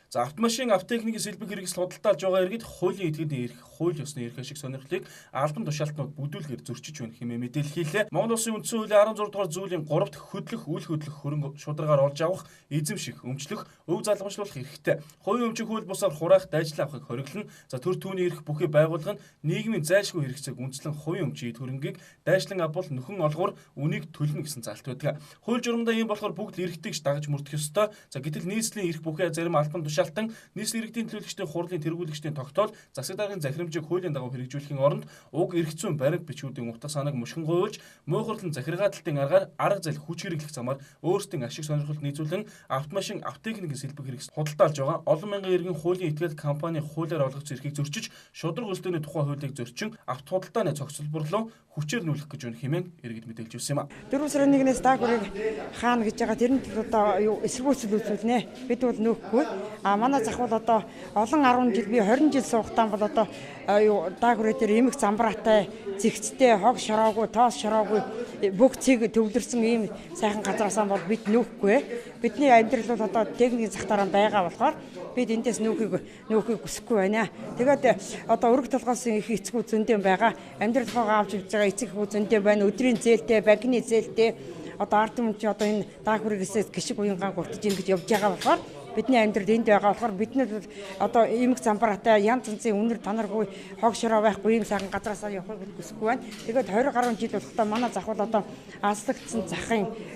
За автомашин автотехникийн сэлбэг хэрэгсэл худалдаалж байгаа иргэд хуулийн этгээдийн эрх, хууль ёсны эрх ашиг сонирхлыг албан тушаалтнууд бүдүүлгээр зөрчиж байна хэмээн мэдээлэл хийлээ. Монгол Улсын үндсэн хуулийн 16 дугаар зүйлийн 3-т хөдлөх, үл хөдлөх хөрөнгө шударгаар олж авах, эзэмших, өмчлөх, өв залгамжлуулах эрхтэй. Хувийн өмчийг хууль бусаар хураах, дайжлан авахыг хориглоно. За төр түүний эрх бүхий байгууллага нь нийгмийн зайлшгүй хэрэгцээг үндэслэн хувийн өмчийн эд хөрөнгийг дайжлан авбал нөхөн олгоор үнийг төлнө гэсэн залт байдаг. Хууль журамдаа ийм болохоор бүгд эрхтэйгч дагаж мөрдөх ёстой. За гэтэл нийслэлийн эрх бүхий зарим албан тушаалтан нийслэл иргэдийн төлөөлөгчдийн хурлын тэргүүлэгчдийн тогтоол засаг даргын захирамжийг хуулийн дагуу хэрэгжүүлэхийн оронд уг эрх зүйн баримт бичвүүдийн утга санааг мушгин гуйлж муухарлан захиргааталтын аргаар арга зал хүч хэрэглэх замаар өөрсдийн ашиг сонирхолд нийцүүлэн автомашин автотехникийн сэлбэг хэрэгсэл худалдаалж байгаа олон мянган иргэн хуулийн этгээд компани хуулиар олгогдсон эрхийг зөрчиж шудраг өсөлтөөний тухай хуулийг зөрчин авто худалдааны цогцлбор руу хүчээр нүүлэх гэж байна хэмээн иргэд мэдээлж өгсөн юм а. 4 сарын 1-ээс daa хүрийг хаана гэж байгаа тэр нь одоо эсэргүүцэл үзүүлнэ. Бид бол нөөхгүй. Манай зах бол одоо олон 10 жил би 20 жил суугатан бол одоо daa хүрээ дээр эмх замбраатай, зэгцтэй, хог шороогүй, тоос шороогүй бүх цэг төвлөрсөн ийм сайхан газараасаа бол бид нөөхгүй. Бидний амьдрал бол одоо техникийн зах дараа байгаа болохоор бид эндээс нөөхийг хүсэхгүй байна. Тэгээд одоо өргө толгоос их эцгүү зөндөө байгаа. Амьдралгаа авч явж байгаа эцэг хүү зөндөө байна. Өдрийн зээлтэй, багины зээлтэй одоо ард түмэн чи одоо энэ daa хүрээсээ гişиг уянгаан гуртаж ин гэж явж байгаа болохоор бидний амьдрал энд байгаа болохоор бид нар одоо эмх замбраатай янз янзын үнэр танаргүй хог шороо байхгүй ийм сайхан газараасаа явахыг хүсэхгүй байна. Тэгээд 20 гаруй жил болохдоо манай зах бол одоо алслагдсан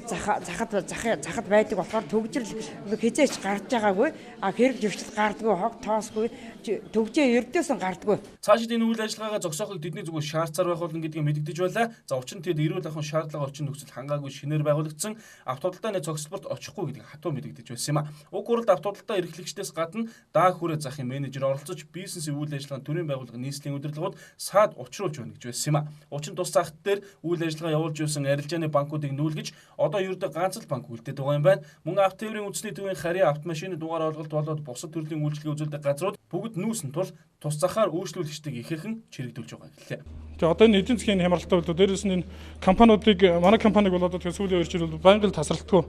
захад байдаг болохоор төгжрөл хизээч гарч байгаагүй. Хэрэг зөрчил гардаггүй, хог тоосгүй, төгжээ ердөөсөн гардаггүй. Цаашид энэ үйл ажиллагаагаа зогсоохыг тэдний зүгээр шаардсаар байх болно гэдгийг мэдэгдэж байлаа. За учир нь тэд эрүүл ахуйн шаардлага орчин нөхцөл хангаагүй шинээр байгуулагдсан автохудалдааны цогцлборт очихгүй гэдгийг хатуу мэдэгдэж байсан юм а. Уг хуралд автохудалдаа эрхлэгчдээс гадна daa хүрээ захын менежер оролцож бизнесийн үйл ажиллагааны төрийн байгууллага нийслэлийн удирдлагууд саад учруулж байна гэж байсан юм а. Учир нь тус захт дээр үйл ажиллагаа явуулж явсан арилжааны банкуудыг нүүлгэж одоо ердөө ганц л банк үлдээд байгаа юм байна. Мөн автотеврийн үндэсний төвийн харьяа автомашины дугаар олголт болоод бусад төрлийн үйлчлэгээ үзүүлдэг газрууд бүгд нүүсэн тул тус захаар үйлчлүүлэгчдийг ихээхэн чирэгдүүлж байгаа гэлээ. Тэгээ одоо энэ эдийн засгийн хямралтай бол дээрээс нь энэ компаниудыг манай компаниг бол одоо тэгээ сүүлийн 2 жил бол байнга л тасралтгүй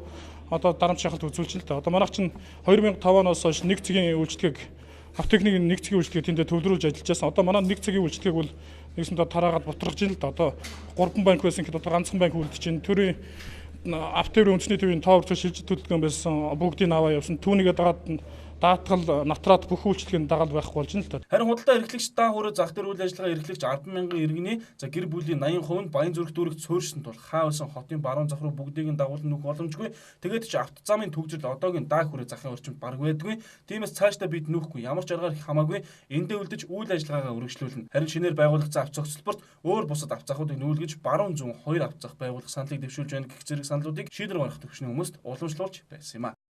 одоо дарамт шахалт үзүүлж л та. Одоо манайх чинь 2005 оноос хойш нэг цагийн үйлчлэгийг автотехникийн нэг цагийн үйлчлэгийг тэндээ төвлөрүүлж ажиллаж байсан. Одоо манай нэг цагийн үйлчлэгийг бол нэгсэндээ тараагаад бутрахж ин л да. Одоо 3 банк байсан гэхэд одоо ганцхан банк үлдэж чинь төрийн автотехникийн үндэсний төвийн тоо хүртэл шилжиж төлөвлөгөө байсан бүгдийг аваа явсан. Түүнийгээ дагаад даатгал натраад бүх үйлчлэгийн дагаад байхгүй болж байна л да. Харин худалдаа эрхлэгч daa хүрээ зах дээр үйл ажиллагаа эрхлэгч 10 мянган иргэний гэр бүлийн 80% нь Баян зүрх дүүрэгт суурьсан тул хаа байсан хотын баруун зах руу бүгдийг нь дагуулсан нүх боломжгүй. Тэгээд ч автозамын төгжрөл одоогийн daa хүрээ захын орчинд бараг байдгүй. Тиймээс цаашдаа бид нүүхгүй ямар ч аргаар хамаагүй эндээ үлдэж үйл ажиллагаагаа өргөжлүүлнэ. Харин шинээр байгуулагдсан авто цогцлборт өөр бусад автозахуудыг нүүлгэж баруун зүүн хоёр автозах байгуулах саналыг дэвшүүлж байна гэх зэрэг саналуудыг шийдвэр гаргах төвчний хүмүүст уламжлуулж байсан юм а.